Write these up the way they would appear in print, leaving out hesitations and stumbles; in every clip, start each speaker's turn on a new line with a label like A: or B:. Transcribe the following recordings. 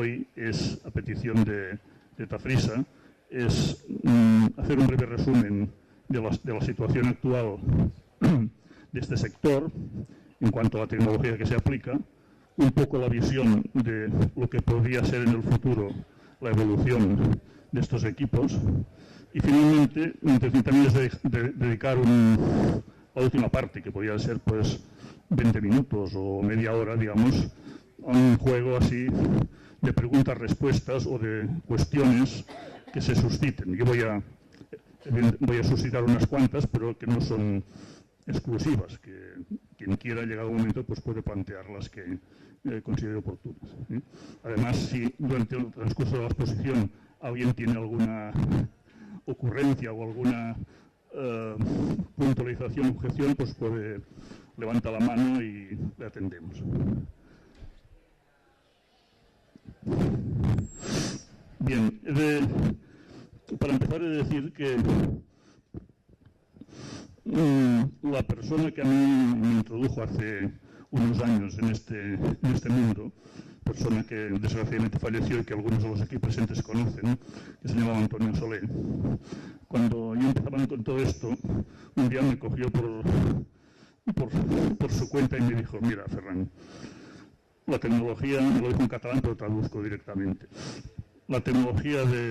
A: hoy es, a petición de Tafrisa, es hacer un breve resumen de la situación actual de este sector en cuanto a la tecnología que se aplica, un poco la visión de lo que podría ser en el futuro la evolución de estos equipos y finalmente mi intención también es dedicar la última parte, que podría ser pues 20 minutos o media hora, digamos, a un juego así de preguntas-respuestas o de cuestiones que se susciten. Yo voy a suscitar unas cuantas, pero que no son exclusivas, que quien quiera, llegado un momento, pues puede plantear las que considere oportunas. Además, si durante el transcurso de la exposición alguien tiene alguna ocurrencia o alguna puntualización, objeción, pues puede levantar la mano y le atendemos. Bien, para empezar he de decir que la persona que a mí me introdujo hace unos años en este mundo, persona que desgraciadamente falleció y que algunos de los aquí presentes conocen, que se llamaba Antonio Solé. Cuando yo empezaba con todo esto, un día me cogió por su cuenta y me dijo: mira, Ferran, la tecnología, me lo dijo en catalán pero traduzco directamente, toda tecnología de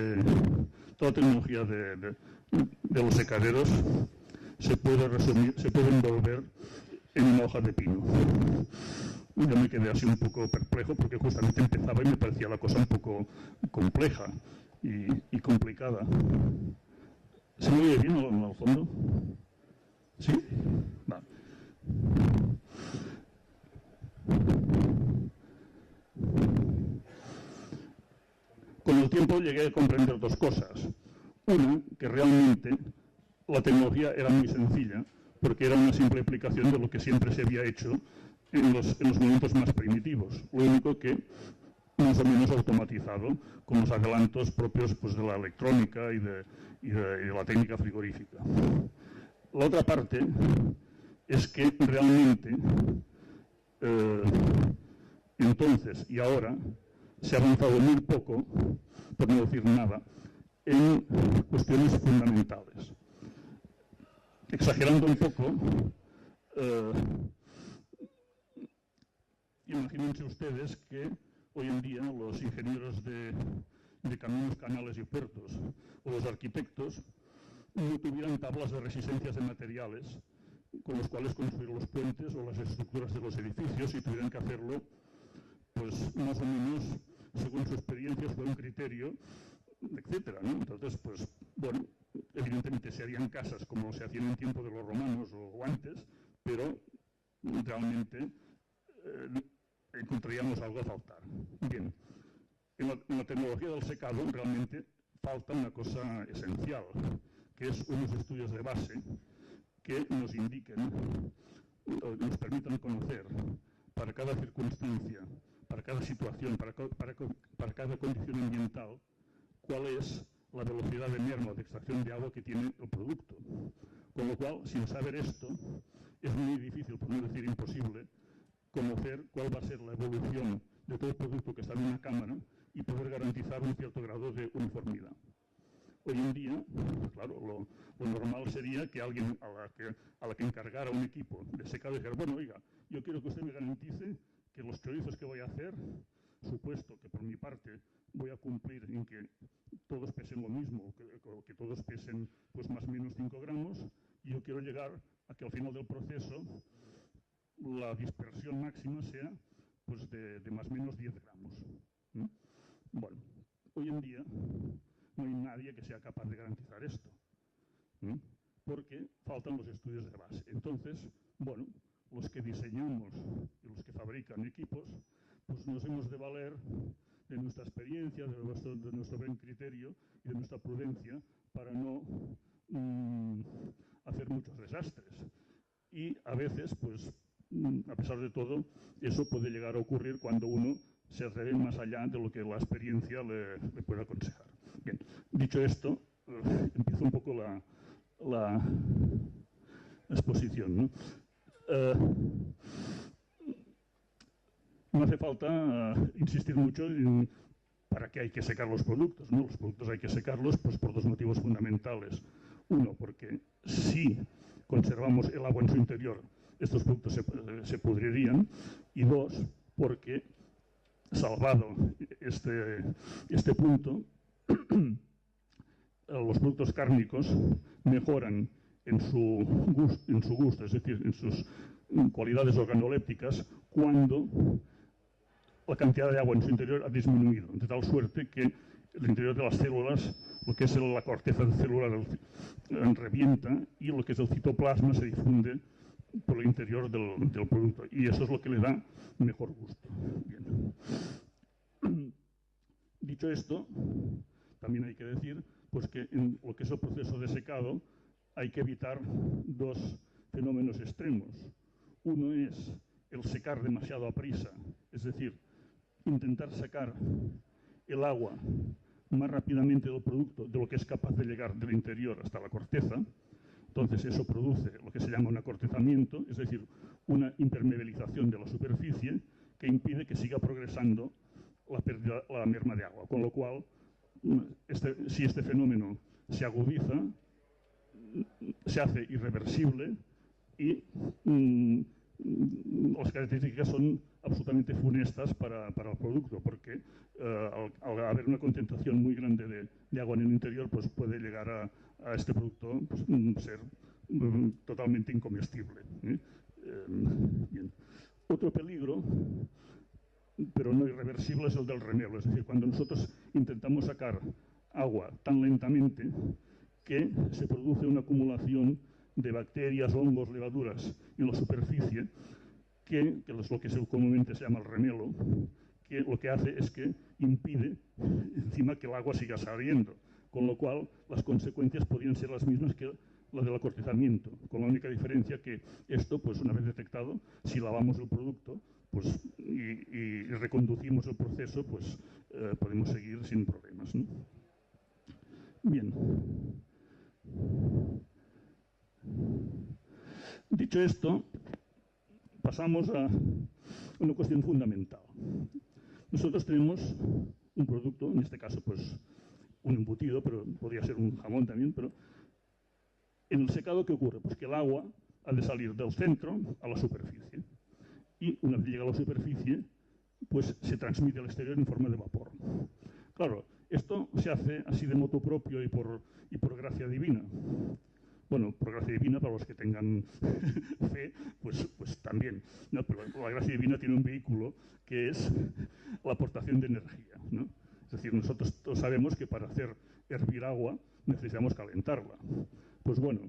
A: los secaderos se puede resumir, se puede envolver en una hoja de pino. Yo me quedé así un poco perplejo porque justamente empezaba y me parecía la cosa un poco compleja y complicada. ¿Se me oye bien al fondo? ¿Sí? Vale. Con el tiempo llegué a comprender dos cosas. Una, que realmente la tecnología era muy sencilla, porque era una simple aplicación de lo que siempre se había hecho en los momentos más primitivos. Lo único que más o menos automatizado, con los adelantos propios pues, de la electrónica y de la técnica frigorífica. La otra parte es que realmente entonces y ahora se ha avanzado muy poco, por no decir nada, en cuestiones fundamentales. Exagerando un poco, imagínense ustedes que hoy en día los ingenieros de caminos, canales y puertos o los arquitectos no tuvieran tablas de resistencias de materiales con los cuales construir los puentes o las estructuras de los edificios y tuvieran que hacerlo pues más o menos según su experiencia, según un criterio, etcétera, ¿no? Entonces, pues, bueno, evidentemente se harían casas como se hacían en tiempo de los romanos o antes, pero realmente encontraríamos algo a faltar. Bien, en la tecnología del secado realmente falta una cosa esencial, que es unos estudios de base que nos indiquen, nos permitan conocer para cada circunstancia, para cada situación, para cada condición ambiental, cuál es la velocidad de merma o de extracción de agua que tiene el producto. Con lo cual, sin saber esto, es muy difícil, por no decir imposible, conocer cuál va a ser la evolución de todo el producto que está en una cámara y poder garantizar un cierto grado de uniformidad. Hoy en día, claro, lo normal sería que alguien a la que encargara un equipo de secado dijera: bueno, oiga, yo quiero que usted me garantice que los chorizos que voy a hacer, supuesto que por mi parte voy a cumplir en que todos pesen lo mismo, que todos pesen pues más o menos 5 gramos, y yo quiero llegar a que al final del proceso la dispersión máxima sea pues de más o menos 10 gramos. ¿Mm? Bueno, hoy en día no hay nadie que sea capaz de garantizar esto, ¿Mm? Porque faltan los estudios de base. Entonces, bueno, los que diseñamos y los que fabrican equipos, pues nos hemos de valer de nuestra experiencia, de nuestro buen criterio y de nuestra prudencia para no hacer muchos desastres. Y a veces, pues, a pesar de todo, eso puede llegar a ocurrir cuando uno se atreve más allá de lo que la experiencia le puede aconsejar. Bien, dicho esto, empiezo un poco la exposición, ¿no? No hace falta insistir mucho en ¿para qué hay que secar los productos? ¿No? Los productos hay que secarlos pues, por dos motivos fundamentales. Uno, porque si conservamos el agua en su interior, estos productos se pudrirían. Y dos, porque salvado este punto, los productos cárnicos mejoran en su gusto, es decir, en sus cualidades organolépticas, cuando la cantidad de agua en su interior ha disminuido, de tal suerte que el interior de las células, lo que es la corteza celular, revienta y lo que es el citoplasma se difunde por el interior del producto. Y eso es lo que le da mejor gusto. Bien. Dicho esto, también hay que decir pues, que en lo que es el proceso de secado hay que evitar dos fenómenos extremos. Uno es el secar demasiado a prisa, es decir, intentar sacar el agua más rápidamente del producto de lo que es capaz de llegar del interior hasta la corteza. Entonces eso produce lo que se llama un acortezamiento, es decir, una impermeabilización de la superficie que impide que siga progresando la merma de agua. Con lo cual, si este fenómeno se agudiza, se hace irreversible y las características son absolutamente funestas para el producto, porque al haber una concentración muy grande de agua en el interior, pues puede llegar a este producto pues, ser totalmente incomestible. Bien. Otro peligro, pero no irreversible, es el del remelo. Es decir, cuando nosotros intentamos sacar agua tan lentamente que se produce una acumulación de bacterias, hongos, levaduras en la superficie, que es lo que comúnmente se llama el remelo, que lo que hace es que impide encima que el agua siga saliendo, con lo cual las consecuencias podrían ser las mismas que la del acortezamiento, con la única diferencia que esto, pues una vez detectado, si lavamos el producto pues, y reconducimos el proceso, pues podemos seguir sin problemas, ¿no? Bien. Dicho esto, pasamos a una cuestión fundamental. Nosotros tenemos un producto, en este caso pues un embutido, pero podría ser un jamón también, pero en el secado, ¿qué ocurre? Pues que el agua ha de salir del centro a la superficie. Y una vez llega a la superficie, pues se transmite al exterior en forma de vapor. Claro, esto se hace así de motu propio y por gracia divina. Bueno, por gracia divina, para los que tengan fe, pues también. No, pero la gracia divina tiene un vehículo que es la aportación de energía, ¿no? Es decir, nosotros todos sabemos que para hacer hervir agua necesitamos calentarla. Pues bueno,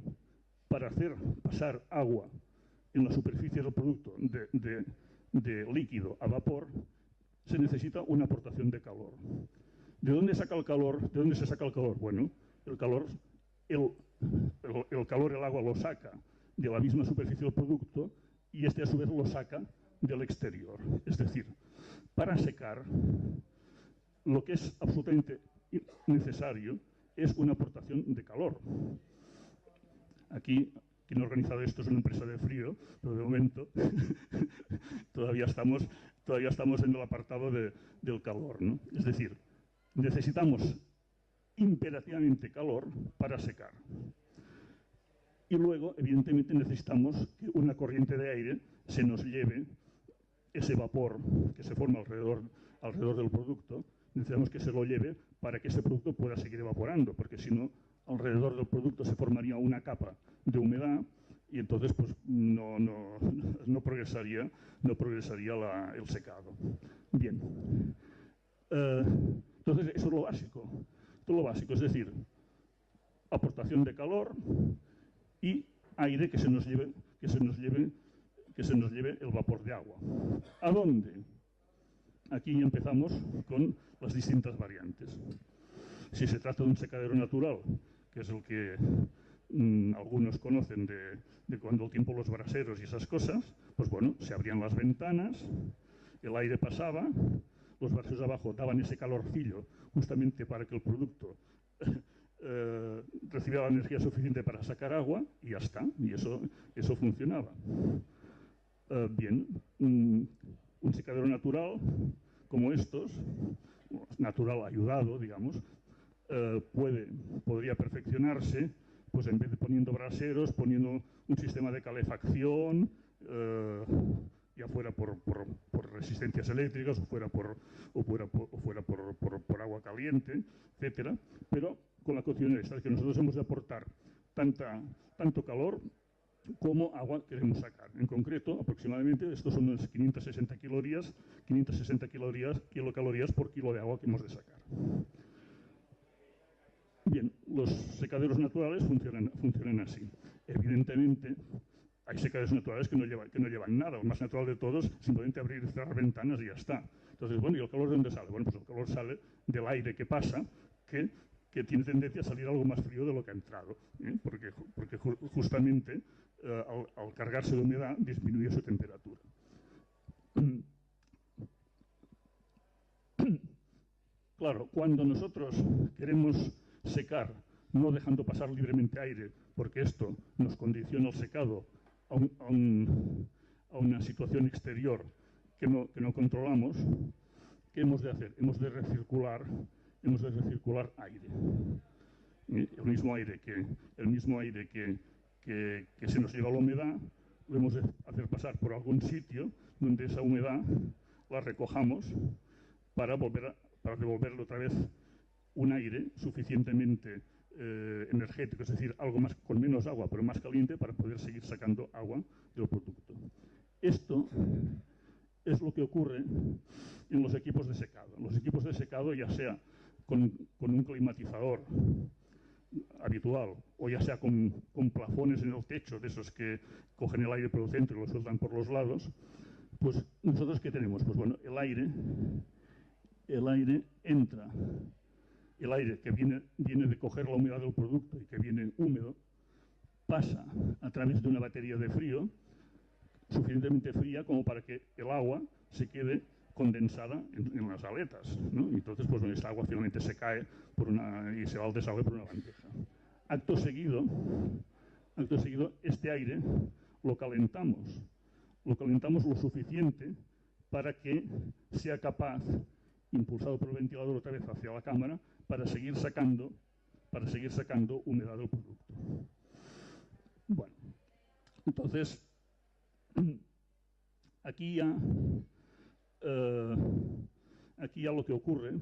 A: para hacer pasar agua en la superficie del producto de líquido a vapor, se necesita una aportación de calor. ¿De dónde saca el calor? ¿De dónde se saca el calor? Bueno, el calor, el agua lo saca de la misma superficie del producto y este a su vez lo saca del exterior. Es decir, para secar, lo que es absolutamente necesario es una aportación de calor. Aquí, quien ha organizado esto es una empresa de frío, pero de momento todavía estamos en el apartado del calor, ¿no? Es decir, necesitamos imperativamente calor para secar. Y luego, evidentemente, necesitamos que una corriente de aire se nos lleve ese vapor que se forma alrededor del producto, necesitamos que se lo lleve para que ese producto pueda seguir evaporando, porque si no, alrededor del producto se formaría una capa de humedad y entonces pues, no progresaría el secado. Bien. Entonces, eso es lo básico. Esto es lo básico, es decir, aportación de calor y aire que se nos lleve el vapor de agua. ¿A dónde? Aquí empezamos con las distintas variantes. Si se trata de un secadero natural, que es el que algunos conocen de cuando el tiempo los braseros y esas cosas, pues bueno, se abrían las ventanas, el aire pasaba, los braseros abajo daban ese calorcillo justamente para que el producto recibiera la energía suficiente para sacar agua y ya está, y eso funcionaba. Bien, un secadero natural como estos, natural ayudado, digamos, podría perfeccionarse, pues en vez de poniendo braseros, poniendo un sistema de calefacción, ya fuera por resistencias eléctricas o fuera por agua caliente, etcétera, pero con la cuestión esta, que nosotros hemos de aportar tanto calor como agua queremos sacar. En concreto, aproximadamente, estos son unas 560 kilocalorías por kilo de agua que hemos de sacar. Bien, los secaderos naturales funcionan así. Evidentemente, hay secaderos naturales que no llevan nada. Lo más natural de todos, simplemente abrir y cerrar ventanas y ya está. Entonces, bueno, ¿y el calor de dónde sale? Bueno, pues el calor sale del aire que pasa, que tiene tendencia a salir algo más frío de lo que ha entrado, porque justamente al cargarse de humedad disminuye su temperatura. Claro, cuando nosotros queremos secar, no dejando pasar libremente aire, porque esto nos condiciona el secado a una situación exterior que no controlamos, ¿qué hemos de hacer? Hemos de recircular aire. El mismo aire que se nos lleva la humedad, lo hemos de hacer pasar por algún sitio donde esa humedad la recojamos para devolverle otra vez un aire suficientemente energético, es decir, algo más, con menos agua, pero más caliente, para poder seguir sacando agua del producto. Esto es lo que ocurre en los equipos de secado. Los equipos de secado, ya sea con un climatizador habitual, o ya sea con plafones en el techo, de esos que cogen el aire por el centro y lo sueltan por los lados, pues nosotros ¿qué tenemos? Pues bueno, el aire entra, el aire que viene de coger la humedad del producto y que viene húmedo, pasa a través de una batería de frío, suficientemente fría como para que el agua se quede condensada en las aletas, ¿no? Y entonces, pues esta agua finalmente se cae y se va al desagüe por una bandeja. Acto seguido, este aire lo calentamos lo suficiente para que sea capaz, impulsado por el ventilador otra vez hacia la cámara, para seguir sacando humedad del producto. Bueno, entonces, aquí ya lo que ocurre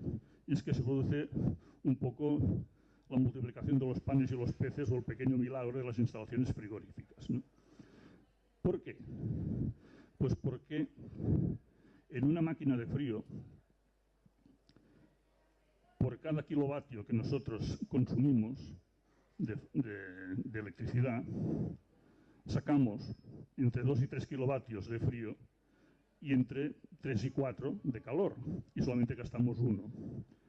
A: es que se produce un poco la multiplicación de los panes y los peces, o el pequeño milagro de las instalaciones frigoríficas, ¿no? ¿Por qué? Pues porque en una máquina de frío, por cada kilovatio que nosotros consumimos de electricidad, sacamos entre 2 y 3 kilovatios de frío y entre 3 y 4 de calor, y solamente gastamos 1.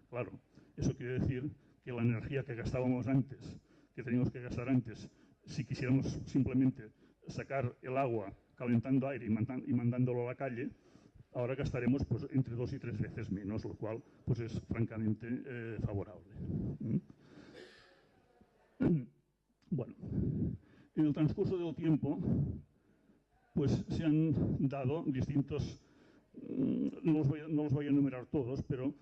A: Claro, eso quiere decir que la energía que gastábamos antes, que teníamos que gastar antes, si quisiéramos simplemente sacar el agua calentando aire y mandándolo a la calle, ahora gastaremos pues entre 2 y 3 veces menos, lo cual pues es francamente favorable. Bueno, en el transcurso del tiempo pues se han dado distintos, no los voy a enumerar todos, pero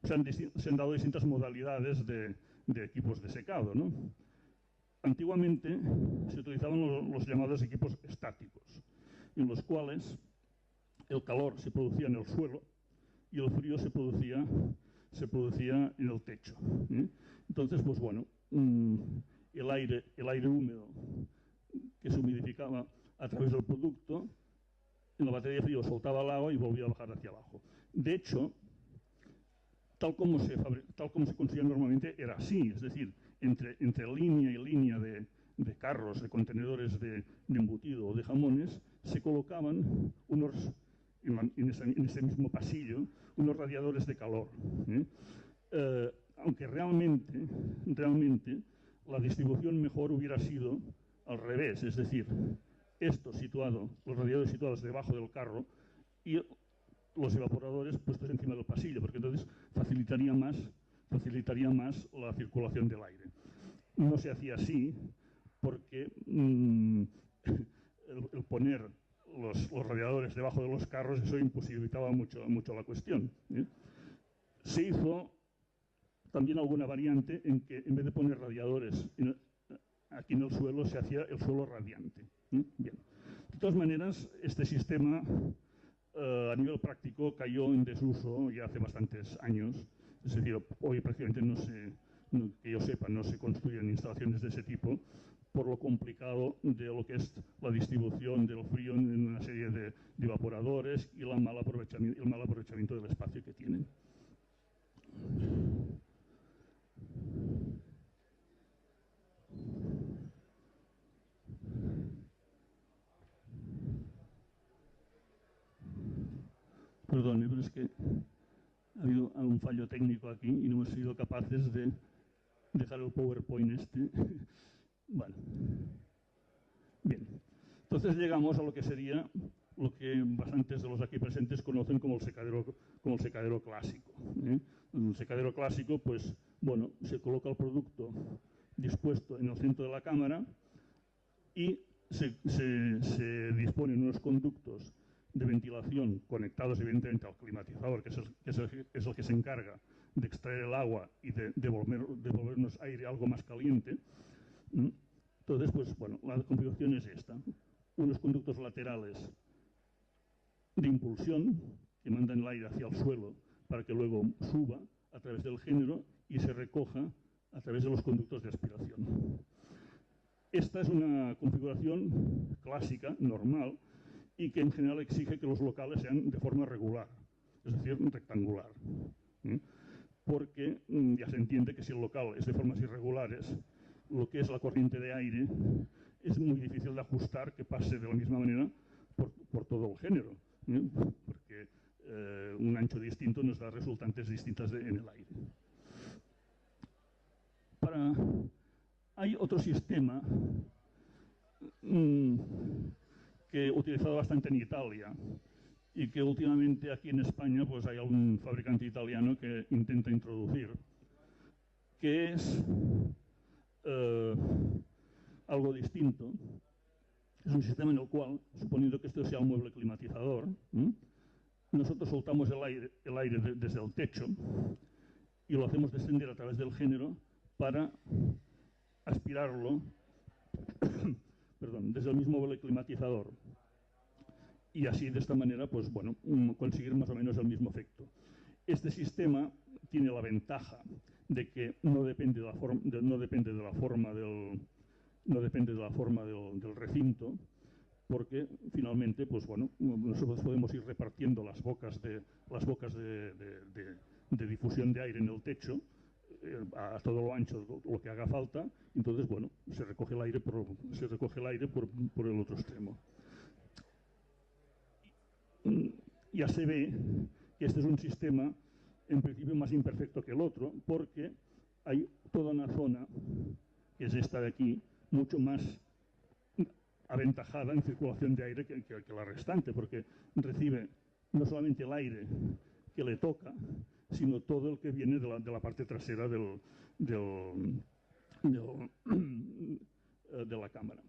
A: se han dado distintas modalidades de equipos de secado, ¿no? Antiguamente se utilizaban los llamados equipos estáticos, en los cuales el calor se producía en el suelo y el frío se producía en el techo, ¿eh? Entonces, pues bueno, el aire húmedo que se humidificaba a través del producto, en la batería de frío soltaba el agua y volvía a bajar hacia abajo. De hecho, tal como se conseguía normalmente, era así, es decir, entre línea y línea de carros, de contenedores de embutido o de jamones, se colocaban en ese mismo pasillo unos radiadores de calor, ¿eh? Aunque realmente la distribución mejor hubiera sido al revés, es decir, los radiadores situados debajo del carro y los evaporadores puestos encima del pasillo, porque entonces facilitaría más la circulación del aire. No se hacía así porque el poner los radiadores debajo de los carros, eso imposibilitaba mucho la cuestión. Se hizo también alguna variante en que en vez de poner radiadores aquí en el suelo, se hacía el suelo radiante. Bien. De todas maneras, este sistema a nivel práctico cayó en desuso ya hace bastantes años. Es decir, hoy prácticamente que yo sepa, no se construyen instalaciones de ese tipo por lo complicado de lo que es la distribución del frío en una serie de evaporadores y el mal aprovechamiento del espacio que tienen. Perdone, pero es que ha habido un fallo técnico aquí y no hemos sido capaces de dejar el PowerPoint este. Bueno, bien. Entonces llegamos a lo que sería lo que bastantes de los aquí presentes conocen como el secadero clásico. En el secadero clásico, pues, bueno, se coloca el producto dispuesto en el centro de la cámara y se disponen unos conductos de ventilación conectados evidentemente al climatizador, que es el que se encarga de extraer el agua y de devolvernos aire algo más caliente. Entonces, pues bueno, la configuración es esta. Unos conductos laterales de impulsión que mandan el aire hacia el suelo para que luego suba a través del género y se recoja a través de los conductos de aspiración. Esta es una configuración clásica, normal, y que en general exige que los locales sean de forma regular, es decir, rectangular. Porque ya se entiende que si el local es de formas irregulares, lo que es la corriente de aire es muy difícil de ajustar que pase de la misma manera por todo el género, porque un ancho distinto nos da resultantes distintas en el aire. Hay otro sistema que he utilizado bastante en Italia y que últimamente aquí en España pues hay algún fabricante italiano que intenta introducir, que es algo distinto. Es un sistema en el cual, suponiendo que esto sea un mueble climatizador, nosotros soltamos el aire desde el techo y lo hacemos descender a través del género para aspirarlo desde el mismo mueble climatizador. Y así, de esta manera, pues bueno, conseguir más o menos el mismo efecto. Este sistema tiene la ventaja de que no depende de la forma del recinto, porque finalmente, pues bueno, nosotros podemos ir repartiendo las bocas de difusión de aire en el techo a todo lo ancho, lo que haga falta. Entonces, bueno, se recoge el aire por el otro extremo. Ya se ve que este es un sistema en principio más imperfecto que el otro, porque hay toda una zona, que es esta de aquí, mucho más aventajada en circulación de aire que la restante, porque recibe no solamente el aire que le toca, sino todo el que viene de la parte trasera de la cámara.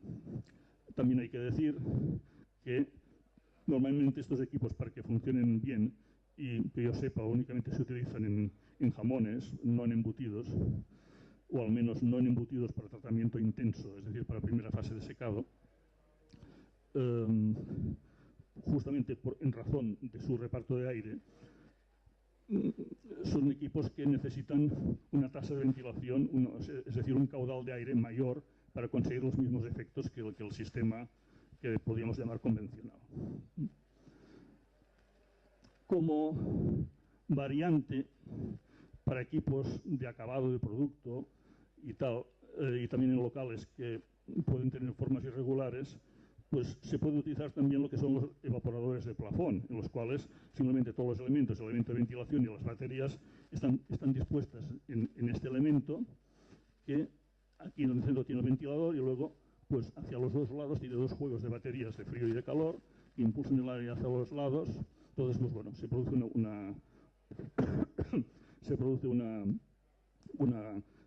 A: También hay que decir que normalmente estos equipos, para que funcionen bien, y que yo sepa, únicamente se utilizan en jamones, no en embutidos, o al menos no en embutidos para tratamiento intenso, es decir, para primera fase de secado, justamente en razón de su reparto de aire, son equipos que necesitan una tasa de ventilación, es decir, un caudal de aire mayor para conseguir los mismos efectos que el sistema que podríamos llamar convencional. Como variante para equipos de acabado de producto y tal, y también en locales que pueden tener formas irregulares, pues se puede utilizar también lo que son los evaporadores de plafón, en los cuales simplemente todos los elementos, el elemento de ventilación y las baterías están dispuestas en este elemento, que aquí en el centro tiene el ventilador y luego pues hacia los dos lados tiene dos juegos de baterías de frío y de calor que impulsan el aire hacia los lados. Entonces, pues bueno, se produce una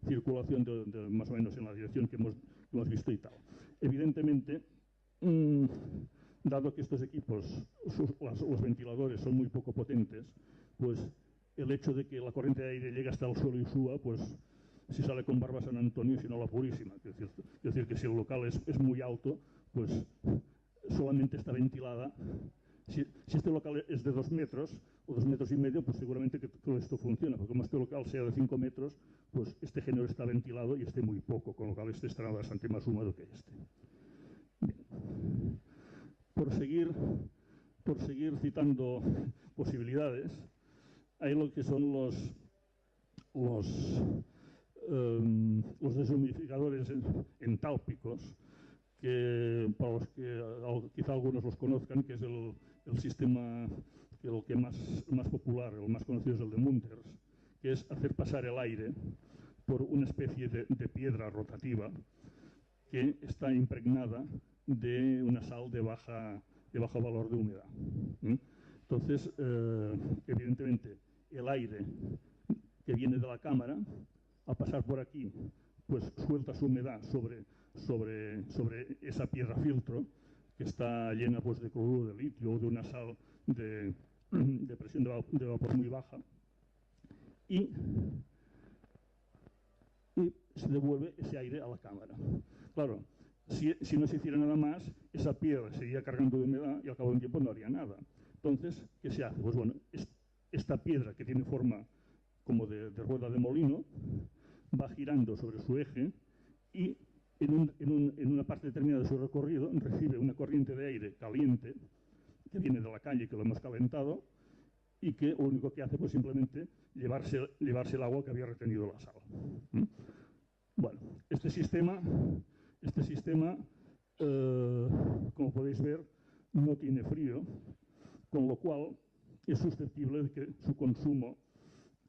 A: circulación de más o menos en la dirección que hemos visto y tal. Evidentemente, dado que estos equipos, los ventiladores son muy poco potentes, pues el hecho de que la corriente de aire llegue hasta el suelo y suba, pues si sale con barba San Antonio, si no la Purísima. Es decir, que si el local es muy alto, pues solamente está ventilada. Si este local es de 2 metros o 2 metros y medio, pues seguramente que todo esto funciona, porque como este local sea de 5 metros, pues este género está ventilado y este muy poco, con lo cual este estará bastante más húmedo que este. Bien. Por seguir citando posibilidades, hay lo que son los deshumidificadores entálpicos, que para los que quizá algunos los conozcan, que es el sistema, el que más popular, el más conocido es el de Munters, que es hacer pasar el aire por una especie de piedra rotativa que está impregnada de una sal de bajo valor de humedad. Entonces, evidentemente, el aire que viene de la cámara, al pasar por aquí, pues suelta su humedad sobre esa piedra filtro, que está llena pues, de cloruro de litio o de una sal de presión de vapor muy baja, y se devuelve ese aire a la cámara. Claro, si no se hiciera nada más, esa piedra seguiría cargando de humedad y al cabo de un tiempo no haría nada. Entonces, ¿qué se hace? Pues bueno, esta piedra que tiene forma como de rueda de molino va girando sobre su eje y en una parte determinada de su recorrido recibe una corriente de aire caliente que viene de la calle, que lo hemos calentado, y que lo único que hace pues simplemente llevarse el agua que había retenido la sal. Bueno, este sistema como podéis ver, no tiene frío, con lo cual es susceptible de que su consumo,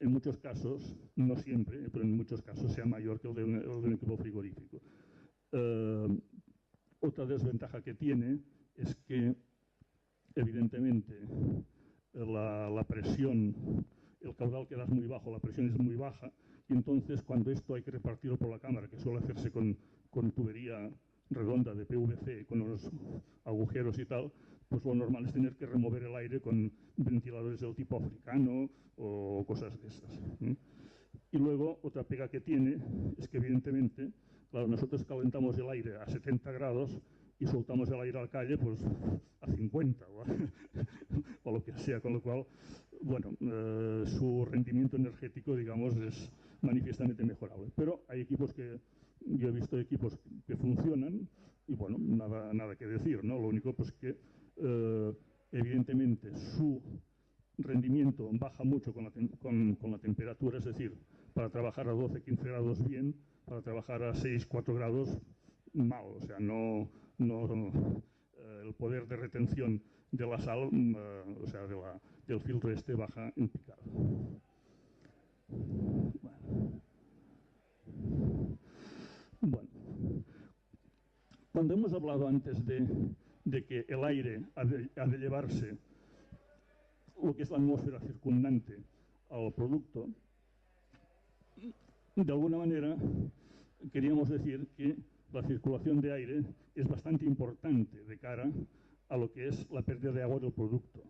A: en muchos casos, no siempre, pero en muchos casos, sea mayor que el de un equipo frigorífico. Otra desventaja que tiene es que, evidentemente, la presión, el caudal que da es muy bajo, la presión es muy baja, y entonces cuando esto hay que repartirlo por la cámara, que suele hacerse con tubería redonda de PVC, con unos agujeros y tal, pues lo normal es tener que remover el aire con ventiladores del tipo africano o cosas de esas. Y luego, otra pega que tiene es que, evidentemente, claro, nosotros calentamos el aire a 70 grados y soltamos el aire a la calle pues, a 50 o lo que sea, con lo cual, bueno, su rendimiento energético, digamos, es manifiestamente mejorable. Pero hay equipos que, yo he visto equipos que funcionan y, bueno, nada que decir, ¿no? Lo único, pues que, evidentemente, su rendimiento baja mucho con la temperatura, es decir, para trabajar a 12, 15 grados bien, para trabajar a 6, 4 grados mal, o sea, el poder de retención de la sal, o sea, del filtro este baja en picado. Bueno, cuando hemos hablado antes de que el aire ha de llevarse lo que es la atmósfera circundante al producto, de alguna manera queríamos decir que la circulación de aire es bastante importante de cara a lo que es la pérdida de agua del producto,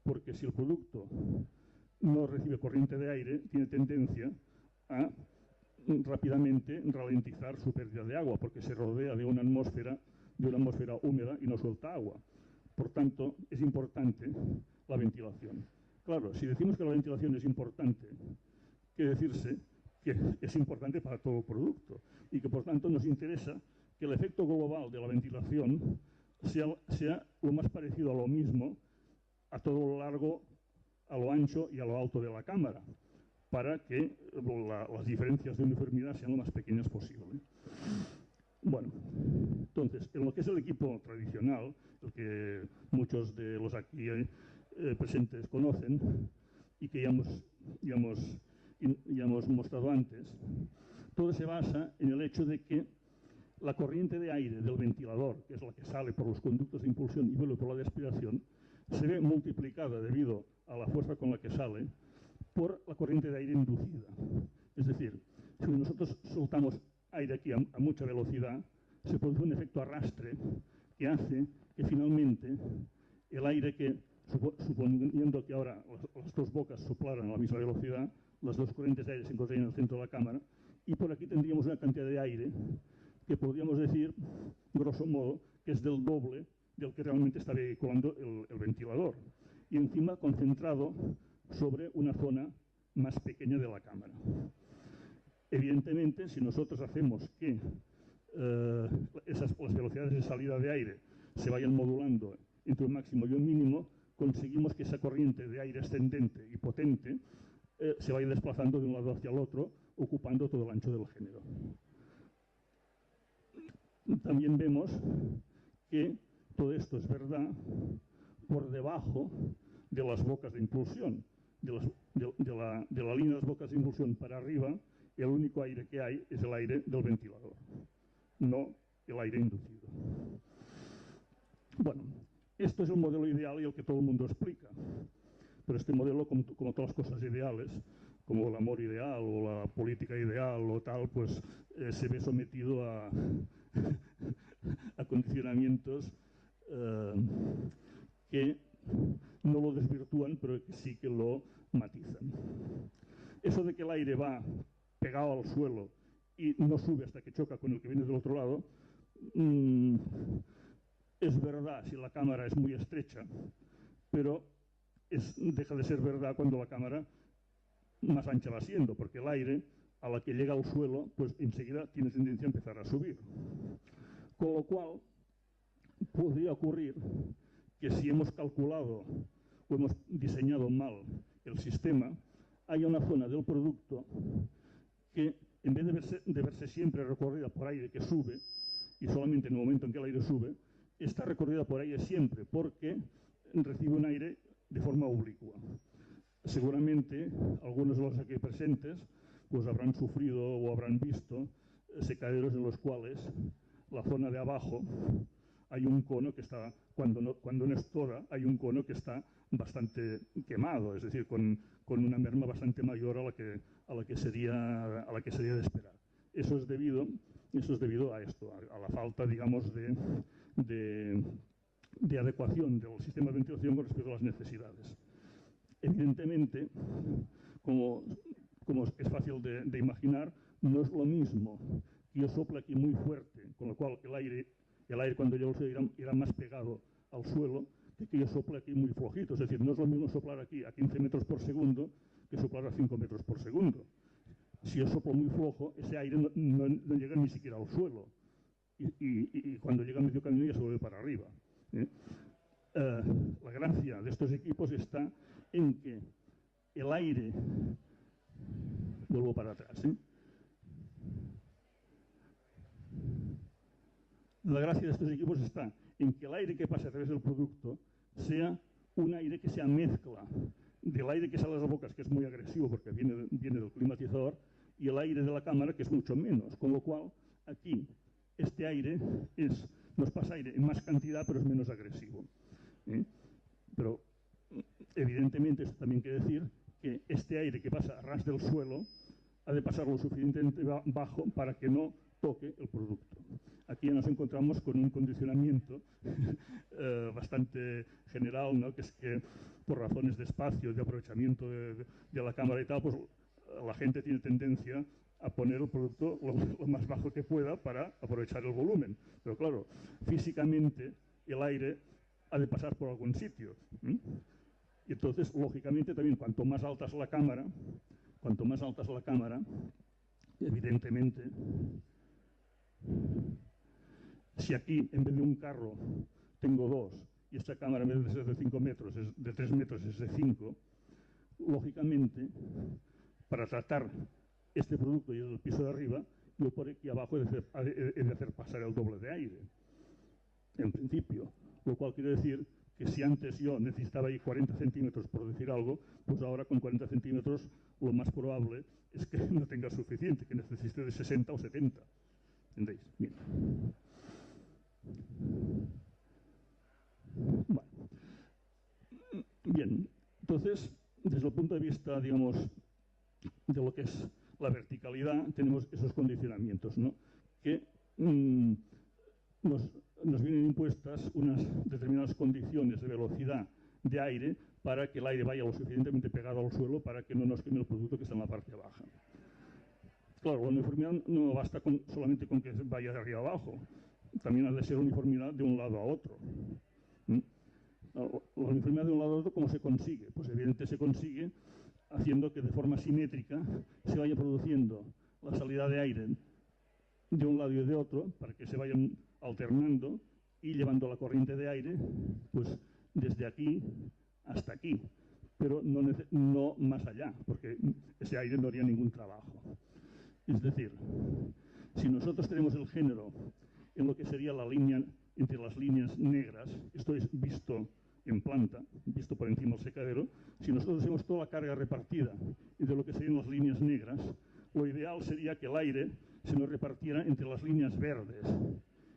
A: porque si el producto no recibe corriente de aire, tiene tendencia a rápidamente ralentizar su pérdida de agua, porque se rodea de una atmósfera húmeda y no suelta agua. Por tanto, es importante la ventilación. Claro, si decimos que la ventilación es importante, quiere decirse que es importante para todo producto y que, por tanto, nos interesa que el efecto global de la ventilación sea lo más parecido a lo mismo a todo lo largo, a lo ancho y a lo alto de la cámara, para que las diferencias de uniformidad sean lo más pequeñas posible. Bueno, entonces, en lo que es el equipo tradicional, el que muchos de los aquí presentes conocen y que ya hemos mostrado antes, todo se basa en el hecho de que la corriente de aire del ventilador, que es la que sale por los conductos de impulsión y vuelve por la de aspiración, se ve multiplicada debido a la fuerza con la que sale por la corriente de aire inducida. Es decir, si nosotros soltamos aire aquí a mucha velocidad, se produce un efecto arrastre que hace que finalmente el aire que, suponiendo que ahora las dos bocas soplaran a la misma velocidad, las dos corrientes de aire se encontrarían en el centro de la cámara, y por aquí tendríamos una cantidad de aire que podríamos decir, grosso modo, que es del doble del que realmente está vehiculando el ventilador, y encima concentrado sobre una zona más pequeña de la cámara. Evidentemente, si nosotros hacemos que las velocidades de salida de aire se vayan modulando entre un máximo y un mínimo, conseguimos que esa corriente de aire ascendente y potente se vaya desplazando de un lado hacia el otro, ocupando todo el ancho del género. También vemos que todo esto es verdad por debajo de las bocas de impulsión. De la línea de las bocas de impulsión para arriba, el único aire que hay es el aire del ventilador, no el aire inducido. Bueno, esto es el modelo ideal y el que todo el mundo explica. Pero este modelo, como todas las cosas ideales, como el amor ideal o la política ideal o tal, pues se ve sometido a condicionamientos que no lo desvirtúan, pero que sí que lo matizan. Eso de que el aire va pegado al suelo y no sube hasta que choca con el que viene del otro lado, es verdad si la cámara es muy estrecha, pero deja de ser verdad cuando la cámara más ancha va siendo, porque el aire, a la que llega al suelo, pues enseguida tiene tendencia a empezar a subir. Con lo cual, podría ocurrir que si hemos calculado o hemos diseñado mal el sistema, haya una zona del producto que, en vez de verse siempre recorrida por aire que sube, y solamente en el momento en que el aire sube, está recorrida por aire siempre, porque recibe un aire de forma oblicua. Seguramente algunos de los aquí presentes pues habrán sufrido o habrán visto secaderos en los cuales la zona de abajo hay un cono que está, cuando no es toda, hay un cono que está bastante quemado, es decir, con una merma bastante mayor a la que sería de esperar. Eso es debido a esto, a la falta, digamos, de adecuación del sistema de ventilación con respecto a las necesidades. Evidentemente, como es fácil de imaginar, no es lo mismo que yo sople aquí muy fuerte, con lo cual el aire cuando llega al suelo irá más pegado al suelo, que yo sople aquí muy flojito. Es decir, no es lo mismo soplar aquí a 15 metros por segundo que soplar a 5 metros por segundo. Si yo soplo muy flojo, ese aire no llega ni siquiera al suelo. Y cuando llega a medio camino ya se vuelve para arriba. La gracia de estos equipos está en que el aire, vuelvo para atrás, la gracia de estos equipos está en que el aire que pasa a través del producto sea un aire que sea mezcla del aire que sale de las bocas, que es muy agresivo porque viene del climatizador, y el aire de la cámara, que es mucho menos, con lo cual aquí este aire nos pasa aire en más cantidad, pero es menos agresivo. Pero evidentemente esto también quiere decir que este aire que pasa a ras del suelo ha de pasar lo suficientemente bajo para que no toque el producto. Aquí ya nos encontramos con un condicionamiento bastante general, ¿no? Que es que por razones de espacio, de aprovechamiento de la cámara y tal, pues la gente tiene tendencia a poner el producto lo más bajo que pueda para aprovechar el volumen. Pero claro, físicamente el aire ha de pasar por algún sitio. Y entonces, lógicamente, también cuanto más alta es la cámara, evidentemente, si aquí en vez de un carro tengo dos y esta cámara en vez de ser de 5 metros, de 3 metros es de 5, lógicamente, para tratar este producto y el piso de arriba, yo por aquí abajo he de hacer pasar el doble de aire, en principio. Lo cual quiere decir que si antes yo necesitaba ahí 40 centímetros por decir algo, pues ahora con 40 centímetros lo más probable es que no tenga suficiente, que necesite de 60 o 70. ¿Entendéis? Bien. Bueno. Bien, entonces, desde el punto de vista, digamos, de lo que es la verticalidad, tenemos esos condicionamientos, ¿no? Que nos vienen impuestas unas determinadas condiciones de velocidad de aire para que el aire vaya lo suficientemente pegado al suelo para que no nos queme el producto que está en la parte baja. Claro, la uniformidad no basta solamente con que vaya de arriba abajo, también ha de ser uniformidad de un lado a otro. La uniformidad de un lado a otro, ¿cómo se consigue? Pues evidentemente se consigue haciendo que de forma simétrica se vaya produciendo la salida de aire de un lado y de otro, para que se vayan alternando y llevando la corriente de aire pues desde aquí hasta aquí, pero no más allá, porque ese aire no haría ningún trabajo. Es decir, si nosotros tenemos el género en lo que sería la línea entre las líneas negras, esto es visto en planta, visto por encima del secadero, si nosotros hacemos toda la carga repartida entre lo que serían las líneas negras, lo ideal sería que el aire se nos repartiera entre las líneas verdes,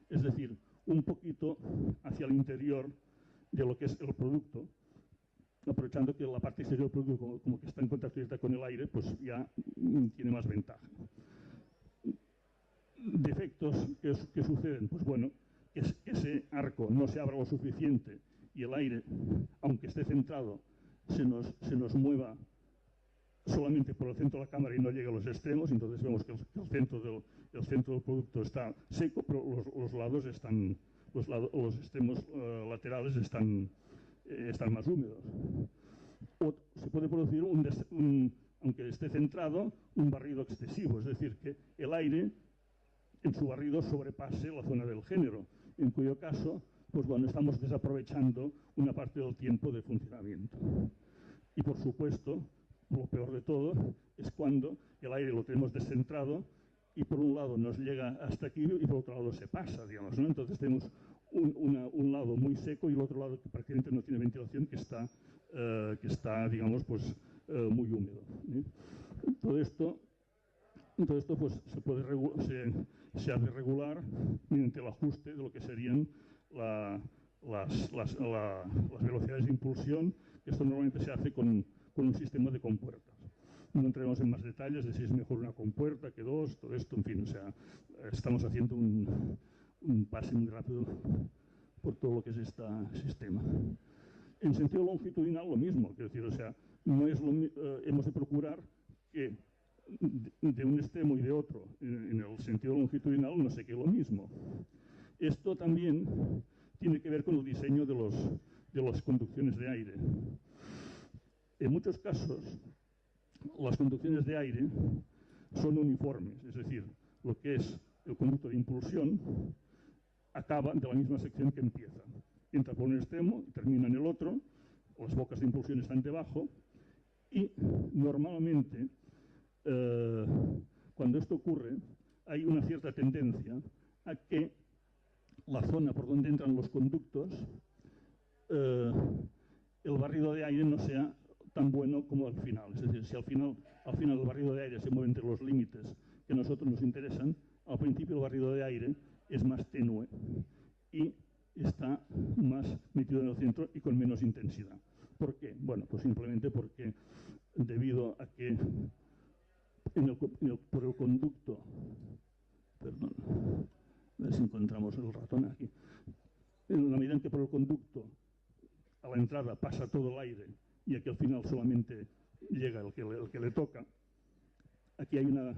A: es decir, un poquito hacia el interior de lo que es el producto, aprovechando que la parte exterior del producto, como que está en contacto directo con el aire, pues ya tiene más ventaja. Defectos que suceden, pues bueno, que ese arco no se abra lo suficiente y el aire, aunque esté centrado, se nos mueva solamente por el centro de la cámara y no llegue a los extremos, entonces vemos que el centro del producto está seco, pero los extremos laterales están más húmedos. O se puede producir, aunque esté centrado, un barrido excesivo, es decir, que el aire en su barrido sobrepase la zona del género, en cuyo caso, pues bueno, estamos desaprovechando una parte del tiempo de funcionamiento. Y por supuesto, lo peor de todo es cuando el aire lo tenemos descentrado y por un lado nos llega hasta aquí y por otro lado se pasa, digamos, ¿no? Entonces tenemos un lado muy seco y el otro lado que prácticamente no tiene ventilación, que está digamos, pues muy húmedo, ¿eh? Todo esto pues se ha de regular mediante el ajuste de lo que serían las velocidades de impulsión, que esto normalmente se hace con un sistema de compuertas. No entraremos en más detalles de si es mejor una compuerta que dos, todo esto, en fin, o sea, estamos haciendo un pase muy rápido por todo lo que es este sistema. En sentido longitudinal lo mismo, quiero decir, o sea, no es hemos de procurar que de un extremo y de otro, en el sentido longitudinal, no se quede lo mismo. Esto también tiene que ver con el diseño de las conducciones de aire. En muchos casos, las conducciones de aire son uniformes, es decir, lo que es el conducto de impulsión acaba de la misma sección que empieza. Entra por un extremo y termina en el otro, las bocas de impulsión están debajo y normalmente cuando esto ocurre hay una cierta tendencia a que la zona por donde entran los conductos, el barrido de aire no sea tan bueno como al final. Es decir, si al final el barrido de aire se mueve entre los límites que a nosotros nos interesan, al principio el barrido de aire es más tenue y está más metido en el centro y con menos intensidad. ¿Por qué? Bueno, pues simplemente porque debido a que por el conducto, perdón, a ver si encontramos el ratón aquí, en la medida en que por el conducto a la entrada pasa todo el aire y aquí al final solamente llega el que le toca, aquí hay una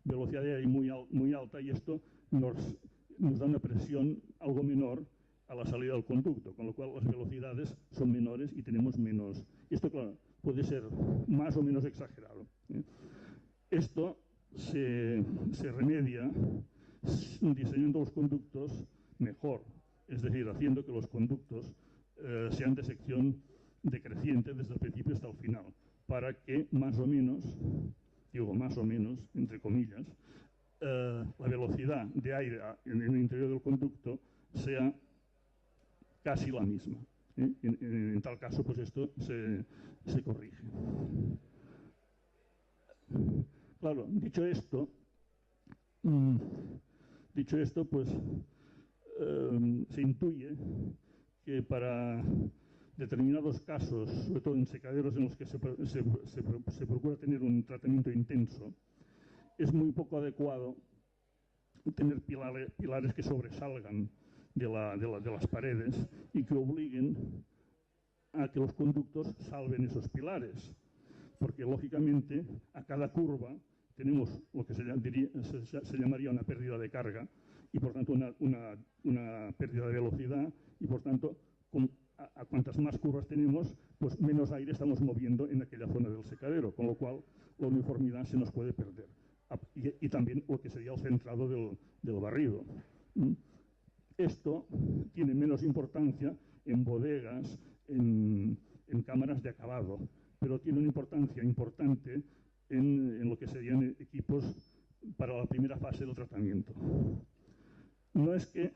A: velocidad de aire muy alta y esto nos da una presión algo menor a la salida del conducto, con lo cual las velocidades son menores y tenemos menos. Esto, claro, puede ser más o menos exagerado, ¿eh? Esto se remedia diseñando los conductos mejor, es decir, haciendo que los conductos sean de sección decreciente desde el principio hasta el final, para que más o menos, digo más o menos, entre comillas, la velocidad de aire en el interior del conducto sea casi la misma, ¿eh? En tal caso, pues esto se corrige. Claro, dicho esto, pues se intuye que para determinados casos, sobre todo en secaderos en los que se procura tener un tratamiento intenso, es muy poco adecuado tener pilares que sobresalgan de las paredes y que obliguen a que los conductos salven esos pilares, porque lógicamente a cada curva tenemos lo que se llamaría una pérdida de carga y por tanto una pérdida de velocidad y por tanto a cuantas más curvas tenemos, pues menos aire estamos moviendo en aquella zona del secadero, con lo cual la uniformidad se nos puede perder. Y también lo que sería el centrado del barrido. Esto tiene menos importancia en bodegas, en cámaras de acabado, pero tiene una importancia importante en lo que serían equipos para la primera fase del tratamiento. No es que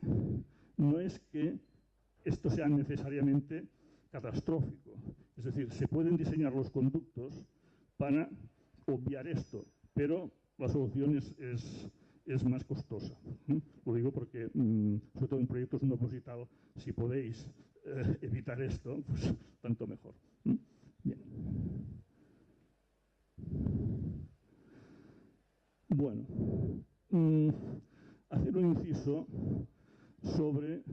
A: esto sea necesariamente catastrófico, es decir, se pueden diseñar los conductos para obviar esto, pero la solución es más costosa. Lo digo porque, sobre todo en proyectos nuevos y tal, si podéis evitar esto, pues tanto mejor. Bien. Bueno, hacer un inciso sobre...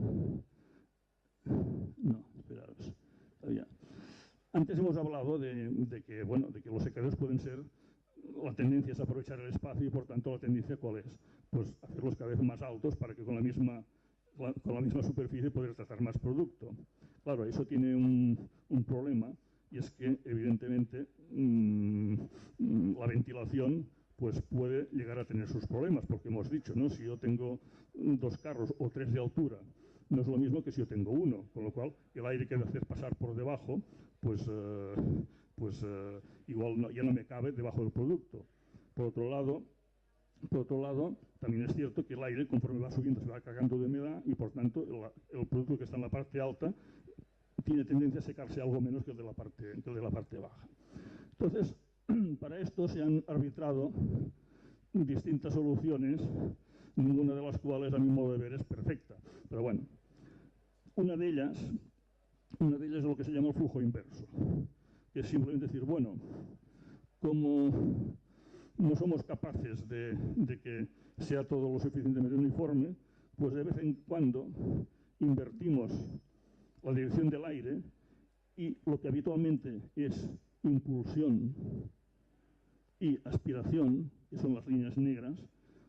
A: No, esperaos. Antes hemos hablado de que los secadores pueden ser... La tendencia es aprovechar el espacio y, por tanto, la tendencia ¿cuál es? Pues hacerlos cada vez más altos para que con la misma superficie poder tratar más producto. Claro, eso tiene un problema y es que, evidentemente, la ventilación pues puede llegar a tener sus problemas, porque hemos dicho, ¿no? Si yo tengo 2 carros o 3 de altura, no es lo mismo que si yo tengo 1, con lo cual el aire que debe hacer pasar por debajo, pues igual ya no me cabe debajo del producto. Por otro lado, también es cierto que el aire, conforme va subiendo, se va cargando de humedad y, por tanto, el producto que está en la parte alta tiene tendencia a secarse algo menos que el de la parte baja. Entonces, para esto se han arbitrado distintas soluciones, ninguna de las cuales, a mi modo de ver, es perfecta. Pero bueno, una de ellas es lo que se llama el flujo inverso, que es simplemente decir, bueno, como no somos capaces de que sea todo lo suficientemente uniforme, pues de vez en cuando invertimos la dirección del aire y lo que habitualmente es impulsión y aspiración, que son las líneas negras,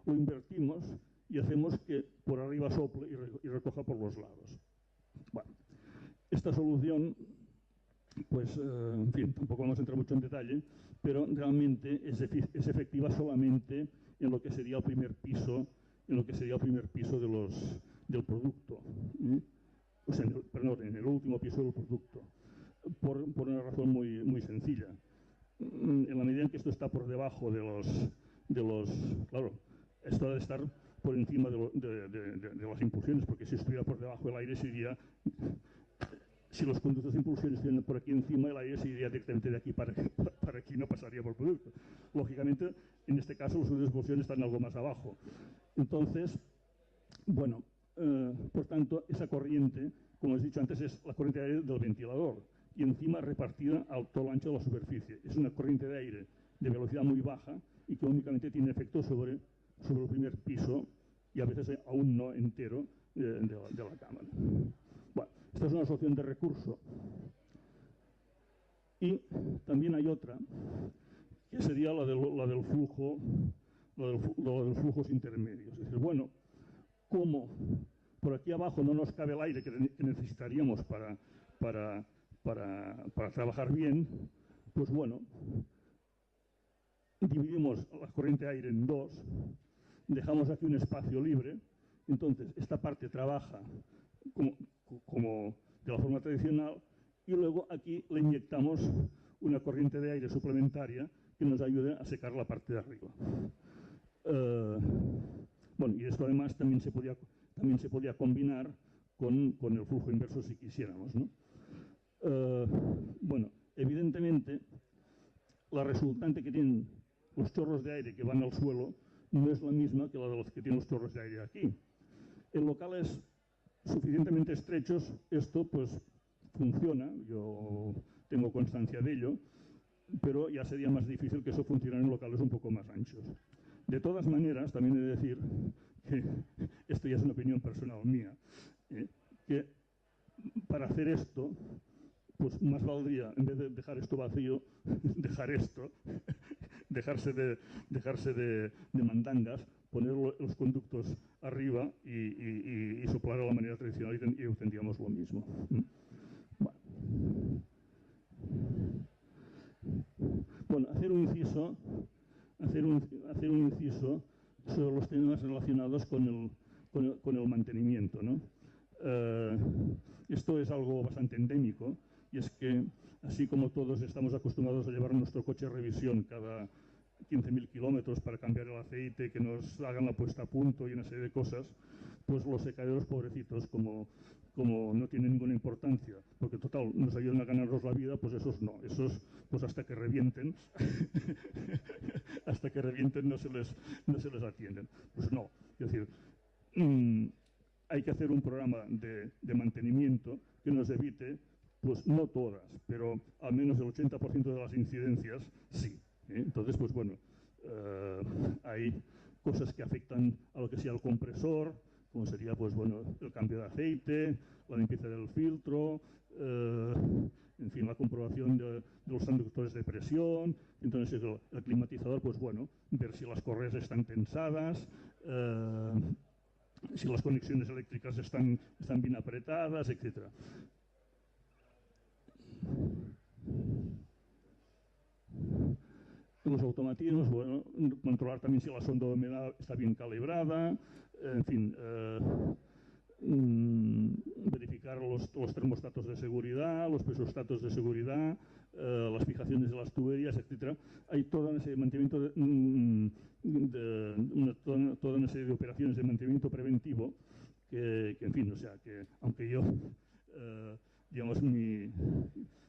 A: lo invertimos y hacemos que por arriba sople y recoja por los lados. Bueno, esta solución, pues, en fin, tampoco vamos a entrar mucho en detalle, pero realmente es efectiva solamente en lo que sería el primer piso, del producto. O sea, perdón, en el último piso del producto, por una razón muy sencilla. En la medida en que esto está por debajo de los claro, esto ha de estar por encima de las impulsiones, porque si estuviera por debajo el aire se iría, si los conductos de impulsiones estuvieran por aquí encima, el aire se iría directamente de aquí para aquí, no pasaría por el producto. Lógicamente, en este caso los conductos de impulsión están algo más abajo. Entonces, bueno, por tanto, esa corriente, como os he dicho antes, es la corriente de aire del ventilador y encima repartida a todo el ancho de la superficie. Es una corriente de aire de velocidad muy baja y que únicamente tiene efecto sobre el primer piso y a veces aún no entero de la cámara. Bueno, esta es una solución de recurso. Y también hay otra, que sería la del flujo, lo de los flujos intermedios. Es decir, bueno, como por aquí abajo no nos cabe el aire que necesitaríamos para trabajar bien, pues bueno, dividimos la corriente de aire en 2, dejamos aquí un espacio libre, entonces esta parte trabaja como de la forma tradicional y luego aquí le inyectamos una corriente de aire suplementaria que nos ayude a secar la parte de arriba. Bueno, y esto además también se podía combinar con el flujo inverso si quisiéramos, ¿no? Bueno, evidentemente la resultante que tienen los chorros de aire que van al suelo no es la misma que la de los que tienen los chorros de aire aquí. En locales suficientemente estrechos esto pues funciona, yo tengo constancia de ello, pero ya sería más difícil que eso funcionara en locales un poco más anchos. De todas maneras, también he de decir que esto ya es una opinión personal mía. que para hacer esto, pues más valdría, en vez de dejar esto vacío, dejar esto, dejarse de mandangas, poner los conductos arriba y soplar a la manera tradicional y obtendríamos lo mismo. Bueno, hacer un inciso sobre los temas relacionados con el mantenimiento, ¿no? Esto es algo bastante endémico, y es que, así como todos estamos acostumbrados a llevar nuestro coche a revisión cada 15.000 kilómetros para cambiar el aceite, que nos hagan la puesta a punto y una serie de cosas, pues los secaderos pobrecitos, como no tienen ninguna importancia, porque total nos ayudan a ganarnos la vida, pues esos no, esos pues hasta que revienten, hasta que revienten no se les atienden. Pues no, es decir, hay que hacer un programa de mantenimiento que nos evite, pues no todas, pero al menos el 80% de las incidencias sí. Entonces, pues bueno, hay cosas que afectan a lo que sea el compresor, como sería, pues bueno, el cambio de aceite, la limpieza del filtro, en fin, la comprobación de los conductores de presión. Entonces, el climatizador, pues bueno, ver si las correas están tensadas, si las conexiones eléctricas están bien apretadas, etc. Los automatismos, bueno, controlar también si la sonda de humedad está bien calibrada, en fin, verificar los termostatos de seguridad, los pesostatos de seguridad, las fijaciones de las tuberías, etc. Hay toda una serie de mantenimiento, toda una serie de operaciones de mantenimiento preventivo que en fin, o sea, que aunque yo, digamos, mi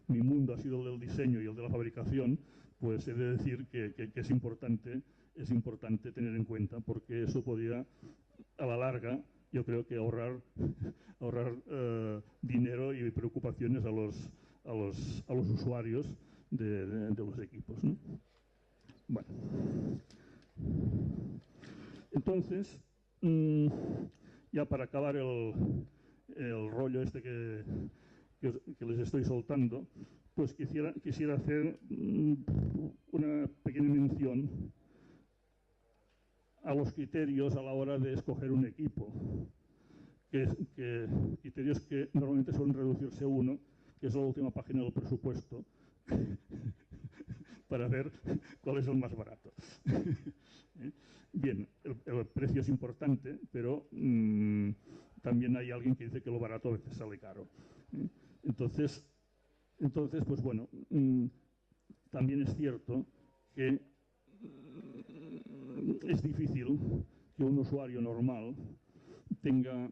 A: mundo ha sido el del diseño y el de la fabricación, pues he de decir que es importante tener en cuenta, porque eso podría, a la larga, yo creo que ahorrar dinero y preocupaciones a los usuarios de los equipos, ¿no? Bueno. Entonces, ya para acabar el rollo este que les estoy soltando, pues quisiera hacer una pequeña mención a los criterios a la hora de escoger un equipo, criterios que normalmente suelen reducirse a uno, que es la última página del presupuesto, para ver cuál es el más barato. Bien, el precio es importante, pero también hay alguien que dice que lo barato a veces sale caro. Entonces, pues bueno, también es cierto que es difícil que un usuario normal tenga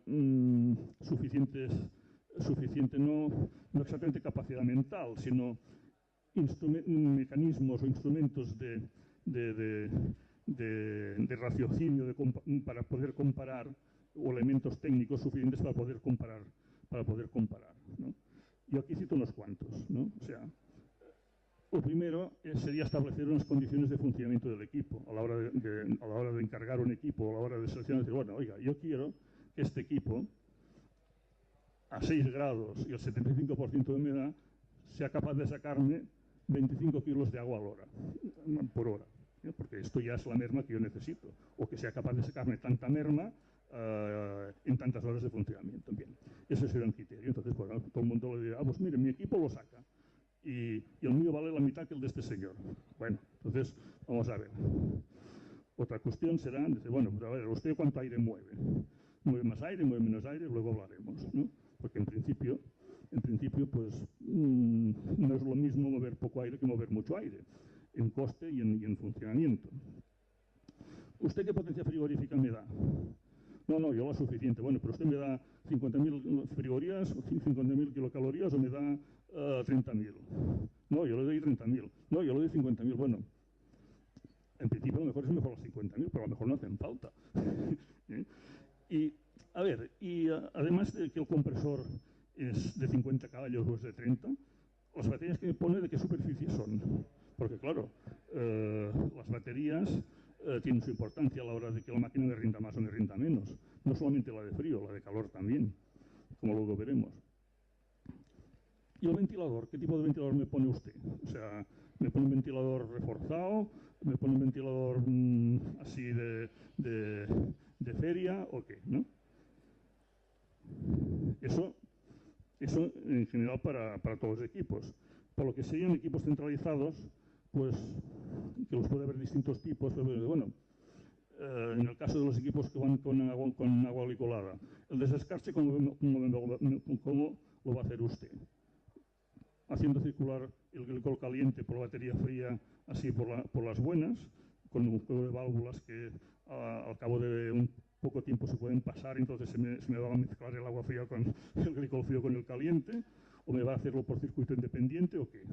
A: suficiente, no exactamente capacidad mental, sino mecanismos o instrumentos de raciocinio para poder comparar, o elementos técnicos suficientes para poder comparar, ¿no? Yo aquí cito unos cuantos, ¿no? O sea, lo primero sería establecer unas condiciones de funcionamiento del equipo a la hora de encargar un equipo, a la hora de seleccionar, decir, bueno, oiga, yo quiero que este equipo a 6 grados y el 75% de humedad sea capaz de sacarme 25 kilos de agua por hora, ¿eh? Porque esto ya es la merma que yo necesito, o que sea capaz de sacarme tanta merma en tantas horas de funcionamiento. Bien, ese sería un criterio. Entonces, bueno, todo el mundo le dirá, pues mire, mi equipo lo saca y el mío vale la mitad que el de este señor. Bueno, entonces, vamos a ver. Otra cuestión será, bueno, pues a ver, ¿usted cuánto aire mueve? ¿Mueve más aire, mueve menos aire? Luego hablaremos, ¿no? Porque en principio, pues no es lo mismo mover poco aire que mover mucho aire, en coste y en funcionamiento. ¿Usted qué potencia frigorífica me da? No, yo la suficiente. Bueno, pero usted me da 50.000 frigorías, 50.000 kilocalorías, o me da 30.000. No, yo le doy 30.000. No, yo le doy 50.000. Bueno, en principio a lo mejor es mejor las 50.000, pero a lo mejor no hacen falta. ¿Eh? Y, a ver, además de que el compresor es de 50 caballos o es de 30, las baterías que me pone, ¿de qué superficie son? Porque, claro, las baterías tienen su importancia a la hora de que la máquina me rinda más o me rinda menos. No solamente la de frío, la de calor también. como luego veremos. ¿Y el ventilador? ¿Qué tipo de ventilador me pone usted? O sea, ¿me pone un ventilador reforzado? ¿Me pone un ventilador así de feria o qué? ¿No? Eso en general para todos los equipos. Para lo que serían equipos centralizados, pues que los puede haber distintos tipos, pero bueno, en el caso de los equipos que van con agua glicol, el desescarche, ¿cómo lo va a hacer usted? Haciendo circular el glicol caliente por la batería fría, así por las buenas, con un juego de válvulas que al cabo de un poco tiempo se pueden pasar, entonces se me va a mezclar el agua fría con el glicol frío con el caliente, o me va a hacerlo por circuito independiente o qué.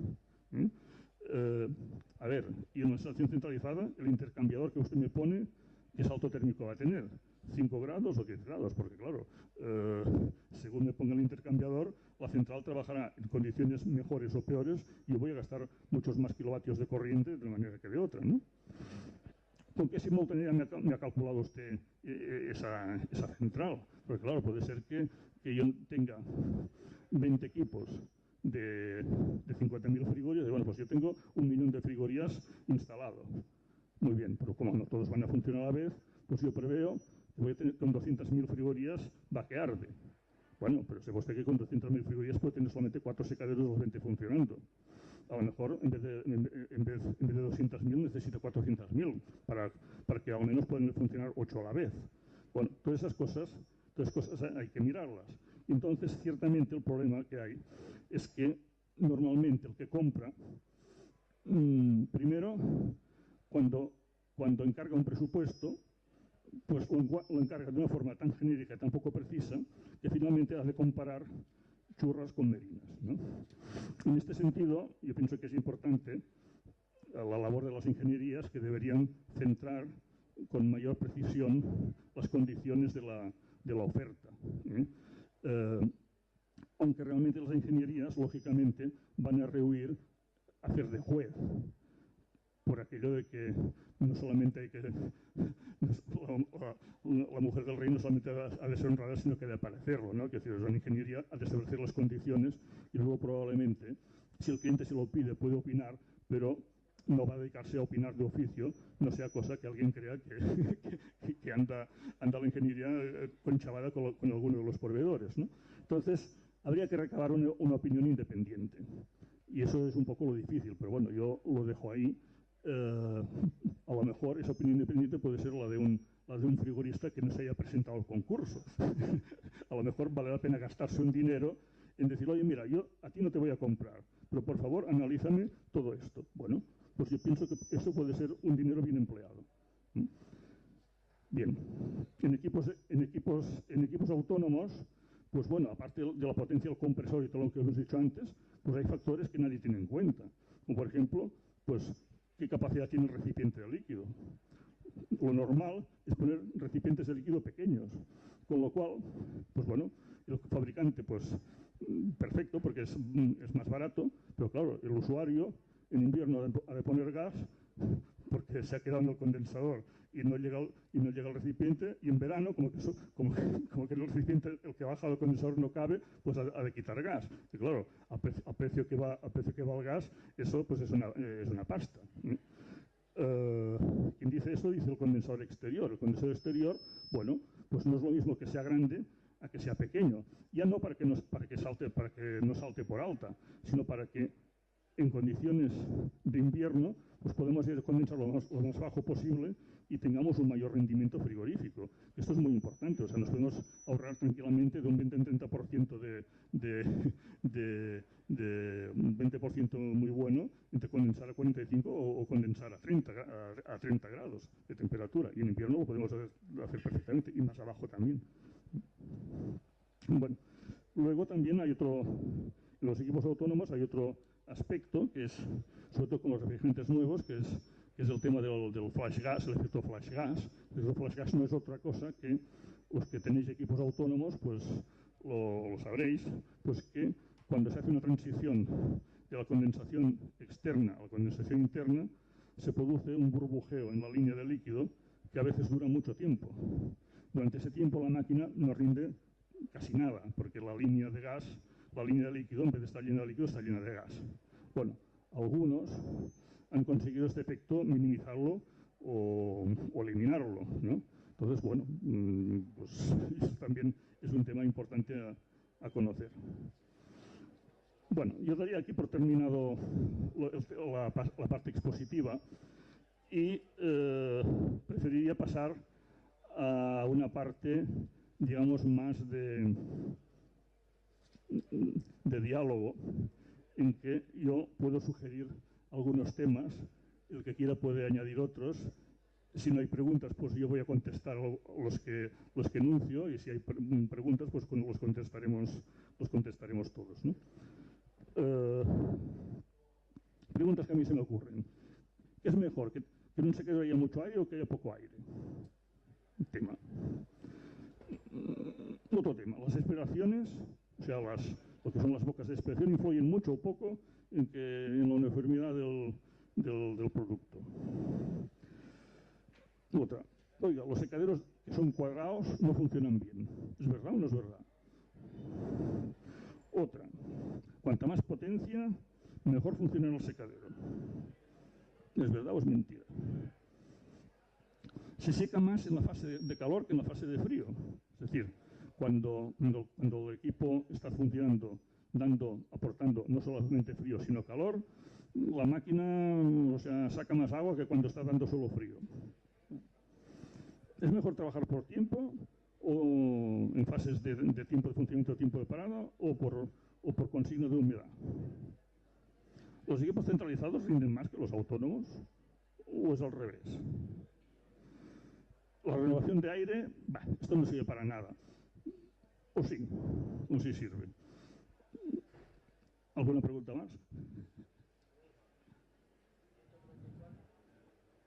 A: A ver, y en una instalación centralizada, el intercambiador que usted me pone, ¿qué salto térmico va a tener? ¿5 grados o 10 grados? Porque claro, según me ponga el intercambiador, la central trabajará en condiciones mejores o peores y yo voy a gastar muchos más kilovatios de corriente de una manera que de otra, ¿no? ¿Con qué simultaneidad me ha calculado usted esa central? Porque claro, puede ser que yo tenga 20 equipos de 50.000 frigorías, y bueno, pues yo tengo 1 millón de frigorías instalados. Muy bien, pero como no todos van a funcionar a la vez, pues yo preveo que voy a tener con 200.000 frigorías va que arde. Bueno, pero sepa usted que con 200.000 frigorías puede tener solamente 4 secaderos de los 20 funcionando. A lo mejor en vez de 200.000 necesita 400.000 para que al menos puedan funcionar 8 a la vez. Bueno, todas esas cosas hay que mirarlas. Entonces, ciertamente el problema que hay es que normalmente el que compra, primero, cuando encarga un presupuesto, pues lo encarga de una forma tan genérica, tan poco precisa, que finalmente has de comparar churras con merinas, ¿no? En este sentido, yo pienso que es importante la labor de las ingenierías, que deberían centrar con mayor precisión las condiciones de la oferta. Aunque realmente las ingenierías, lógicamente, van a rehuir hacer de juez, por aquello de que no solamente hay que... La mujer del rey no solamente ha de ser honrada, sino que ha de parecerlo, ¿no? Que es decir, la ingeniería ha de establecer las condiciones y luego probablemente, si el cliente se lo pide, puede opinar, pero no va a dedicarse a opinar de oficio, no sea cosa que alguien crea que anda la ingeniería conchavada con alguno de los proveedores, ¿no? Entonces, habría que recabar una opinión independiente. Y eso es un poco lo difícil, pero bueno, yo lo dejo ahí. A lo mejor esa opinión independiente puede ser la de un frigorista que no se haya presentado al concurso. A lo mejor vale la pena gastarse un dinero en decir, oye, mira, yo a ti no te voy a comprar, pero por favor analízame todo esto. Bueno, pues yo pienso que eso puede ser un dinero bien empleado. Bien, en equipos autónomos, pues bueno, aparte de la potencia del compresor y todo lo que hemos dicho antes, pues hay factores que nadie tiene en cuenta. Como por ejemplo, pues qué capacidad tiene el recipiente de líquido. Lo normal es poner recipientes de líquido pequeños, con lo cual, pues bueno, el fabricante, pues perfecto, porque es más barato, pero claro, el usuario en invierno ha de poner gas porque se ha quedado en el condensador y no llega el recipiente, y en verano, como que el recipiente, el que baja del condensador no cabe, pues ha de quitar gas. Y claro, a precio que va el gas, eso pues es una pasta. Quien dice eso dice el condensador exterior. El condensador exterior, bueno, pues no es lo mismo que sea grande a que sea pequeño. Ya no para que no salte por alta, sino para que en condiciones de invierno pues podemos ir a condensar lo más bajo posible y tengamos un mayor rendimiento frigorífico. Esto es muy importante, o sea, nos podemos ahorrar tranquilamente de un 20-30% de un 20% muy bueno entre condensar a 45 o condensar a 30 grados de temperatura. Y en invierno lo podemos hacer perfectamente, y más abajo también. Bueno, luego también hay en los equipos autónomos hay otro aspecto, que es, sobre todo con los refrigerantes nuevos, que es el tema del flash gas, el efecto flash gas. El efecto flash gas no es otra cosa que los que tenéis equipos autónomos, pues lo sabréis, pues que cuando se hace una transición de la condensación externa a la condensación interna, se produce un burbujeo en la línea de líquido que a veces dura mucho tiempo. Durante ese tiempo la máquina no rinde casi nada, porque la línea de gas, la línea de líquido, en vez de estar llena de líquido, está llena de gas. Bueno, algunos han conseguido este efecto minimizarlo o eliminarlo, ¿no? Entonces, bueno, pues eso también es un tema importante a conocer. Bueno, yo daría aquí por terminado la parte expositiva y preferiría pasar a una parte, digamos, más de diálogo, en que yo puedo sugerir algunos temas, el que quiera puede añadir otros. Si no hay preguntas, pues yo voy a contestar los que enuncio, y si hay preguntas, pues los contestaremos todos, ¿no? Preguntas que a mí se me ocurren. ¿Qué es mejor? ¿Que no se quede haya mucho aire o que haya poco aire? Tema. Otro tema. Las expiraciones, o sea, lo que son las bocas de expiración, influyen mucho o poco en la uniformidad del producto. Otra. Oiga, los secaderos que son cuadrados no funcionan bien. ¿Es verdad o no es verdad? Otra. Cuanta más potencia, mejor funciona el secadero. ¿Es verdad o es mentira? Se seca más en la fase de calor que en la fase de frío. Es decir, cuando el equipo está funcionando, aportando no solamente frío, sino calor, la máquina, o sea, saca más agua que cuando está dando solo frío. ¿Es mejor trabajar por tiempo o en fases de tiempo de funcionamiento, tiempo de parada o por consigna de humedad? ¿Los equipos centralizados rinden más que los autónomos o es al revés? La renovación de aire, esto no sirve para nada. O sí sirve. ¿Alguna pregunta más?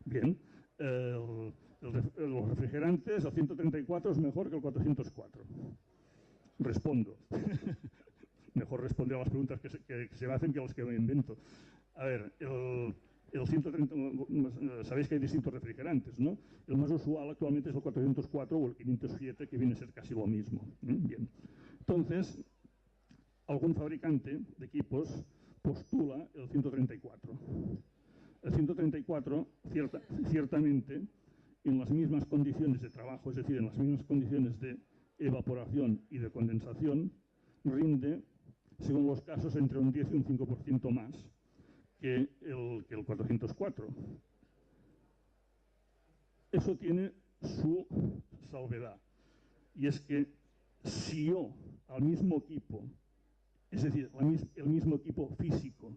A: Bien. Los refrigerantes, el 134 es mejor que el 404. Respondo. Mejor responder a las preguntas que se me hacen que a las que me invento. A ver, el 130, sabéis que hay distintos refrigerantes, ¿no? El más usual actualmente es el 404 o el 507, que viene a ser casi lo mismo. Bien. Entonces, algún fabricante de equipos postula el 134. El 134, ciertamente, en las mismas condiciones de trabajo, es decir, en las mismas condiciones de evaporación y de condensación, rinde, según los casos, entre un 10 y un 5% más que el 404. Eso tiene su salvedad, y es que si yo al mismo equipo, es decir, el mismo equipo físico,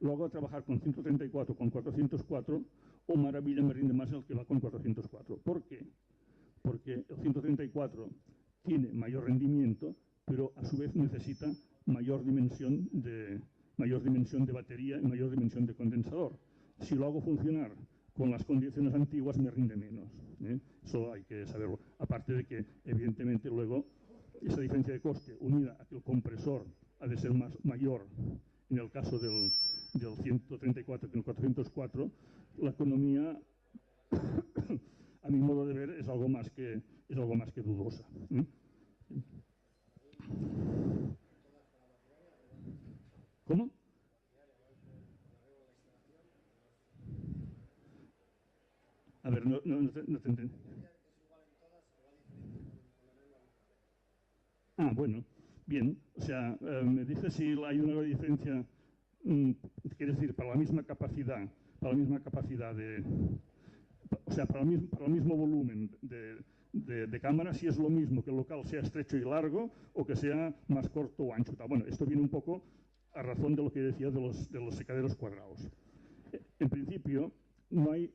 A: lo hago trabajar con 134, con 404, o maravilla me rinde más el que va con 404. ¿Por qué? Porque el 134 tiene mayor rendimiento, pero a su vez necesita mayor dimensión de batería y mayor dimensión de condensador. Si lo hago funcionar con las condiciones antiguas, me rinde menos. Eso hay que saberlo. Aparte de que, evidentemente, luego esa diferencia de coste unida a que el compresor ha de ser mayor en el caso del 134 que en el 404, la economía, a mi modo de ver, es algo más que dudosa. ¿Cómo? A ver, no te entendí. Ah, bueno, bien. O sea, me dice si hay una diferencia, quiere decir, para la misma capacidad de, o sea, para el mismo volumen de cámara, si es lo mismo que el local sea estrecho y largo o que sea más corto o ancho. Bueno, esto viene un poco a razón de lo que decía de los secaderos cuadrados. En principio, no hay...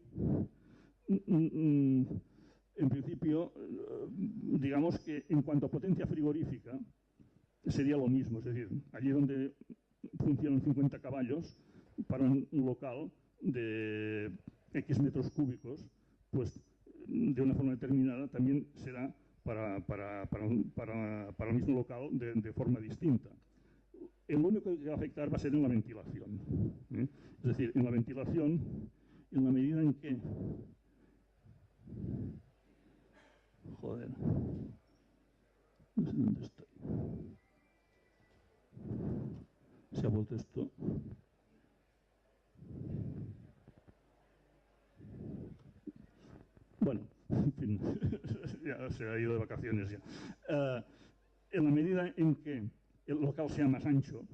A: En principio, digamos que en cuanto a potencia frigorífica, sería lo mismo. Es decir, allí donde funcionan 50 caballos, para un local de X metros cúbicos, pues de una forma determinada también será para el mismo local de forma distinta. El único que va a afectar va a ser en la ventilación. Es decir, en la ventilación, en la medida en que... Joder. No sé dónde estoy. molt esto. Bueno, en fin, ya se ha ido de vacaciones ya. En la medida en que el local sea más ancho,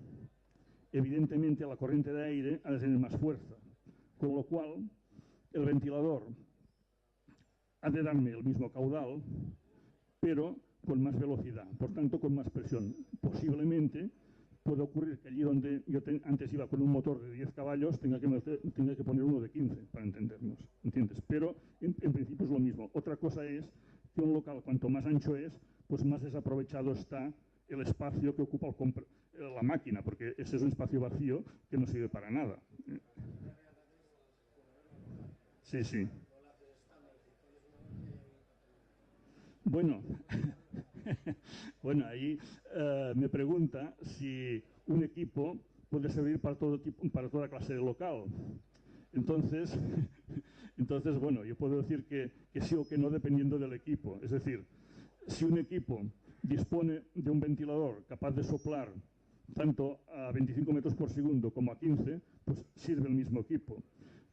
A: evidentemente la corriente de aire ha de tener más fuerza, con lo cual el ventilador ha de darme el mismo caudal, pero con más velocidad, por tanto con más presión. Posiblemente puede ocurrir que allí donde yo antes iba con un motor de 10 caballos tenga que poner uno de 15 para entendernos, ¿entiendes? Pero en principio es lo mismo. Otra cosa es que un local cuanto más ancho es, pues más desaprovechado está el espacio que ocupa la máquina, porque ese es un espacio vacío que no sirve para nada. Sí, sí. Bueno, bueno, ahí me pregunta si un equipo puede servir para toda clase de local. Entonces, bueno, yo puedo decir que sí o que no dependiendo del equipo. Es decir, si un equipo dispone de un ventilador capaz de soplar tanto a 25 metros por segundo como a 15, pues sirve el mismo equipo.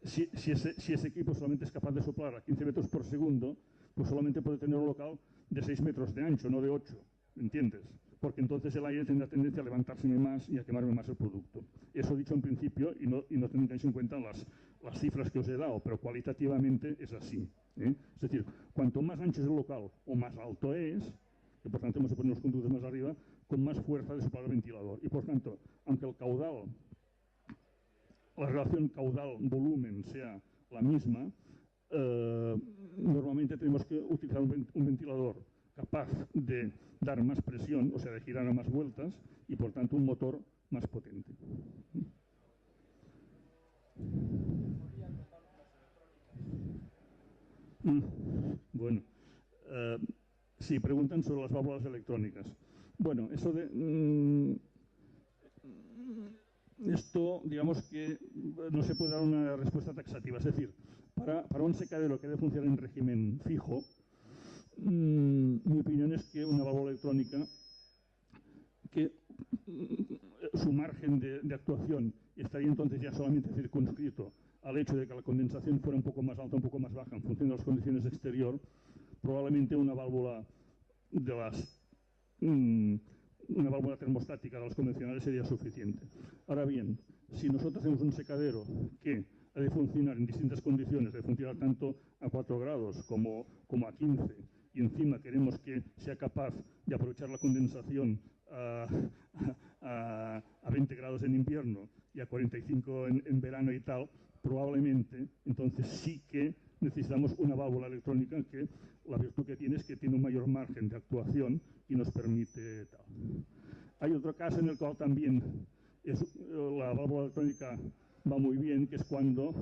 A: Si ese equipo solamente es capaz de soplar a 15 metros por segundo, pues solamente puede tener un local de 6 metros de ancho, no de 8, ¿entiendes? Porque entonces el aire tendrá tendencia a levantárseme más y a quemarme más el producto. Eso dicho en principio, y no tendréis en cuenta las cifras que os he dado, pero cualitativamente es así. Es decir, cuanto más ancho es el local o más alto es, que por tanto hemos de poner los conductos más arriba, con más fuerza de soplar el ventilador. Y por tanto, aunque el caudal, la relación caudal-volumen sea la misma, normalmente tenemos que utilizar un ventilador capaz de dar más presión, o sea, de girar a más vueltas, y por tanto un motor más potente. Bueno, sí, preguntan sobre las válvulas electrónicas. Bueno, eso de... esto, digamos que no se puede dar una respuesta taxativa. Es decir, para un secadero que debe funcionar en régimen fijo, mi opinión es que una válvula electrónica, que su margen de actuación estaría entonces ya solamente circunscrito al hecho de que la condensación fuera un poco más alta, un poco más baja en función de las condiciones exterior, probablemente una válvula una válvula termostática de las convencionales sería suficiente. Ahora bien, si nosotros tenemos un secadero que ha de funcionar en distintas condiciones, de funcionar tanto a 4 grados como a 15, y encima queremos que sea capaz de aprovechar la condensación a 20 grados en invierno y a 45 en verano y tal, probablemente entonces sí que necesitamos una válvula electrónica que la virtud que tiene es que tiene un mayor margen de actuación y nos permite tal. Hay otro caso en el cual también la válvula electrónica va muy bien, que es cuando,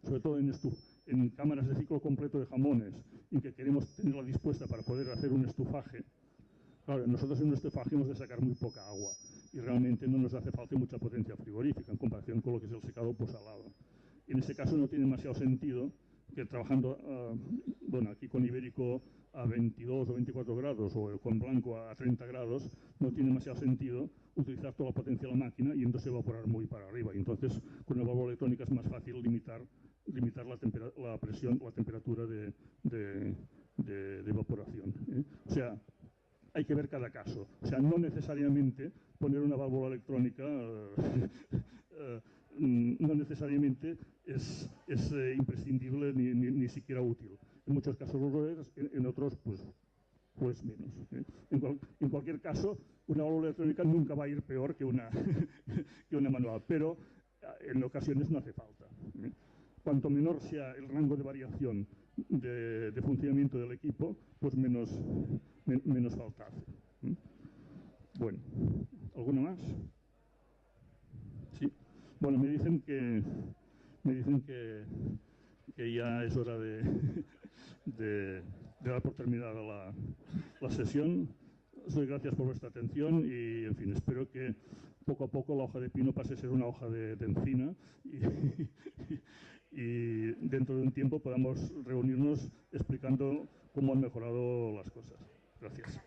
A: sobre todo en cámaras de ciclo completo de jamones, en que queremos tenerla dispuesta para poder hacer un estufaje. Claro, nosotros en un estufaje hemos de sacar muy poca agua y realmente no nos hace falta mucha potencia frigorífica en comparación con lo que es el secado posalado. En ese caso no tiene demasiado sentido que trabajando, bueno, aquí con ibérico a 22 o 24 grados o con blanco a 30 grados, no tiene demasiado sentido utilizar toda la potencia de la máquina y entonces evaporar muy para arriba. Y entonces con una válvula electrónica es más fácil limitar la presión, la temperatura de evaporación. O sea, hay que ver cada caso. O sea, no necesariamente poner una válvula electrónica no necesariamente es imprescindible ni siquiera útil. En muchos casos lo es, en otros pues menos. En cualquier caso, una válvula electrónica nunca va a ir peor que una manual, pero en ocasiones no hace falta. Cuanto menor sea el rango de variación de funcionamiento del equipo, pues menos falta hace. Bueno, ¿alguna más? Sí. Bueno, me dicen que ya es hora de dar por terminada la sesión. Os doy gracias por vuestra atención y, en fin, espero que poco a poco la hoja de pino pase a ser una hoja de encina y dentro de un tiempo podamos reunirnos explicando cómo han mejorado las cosas. Gracias.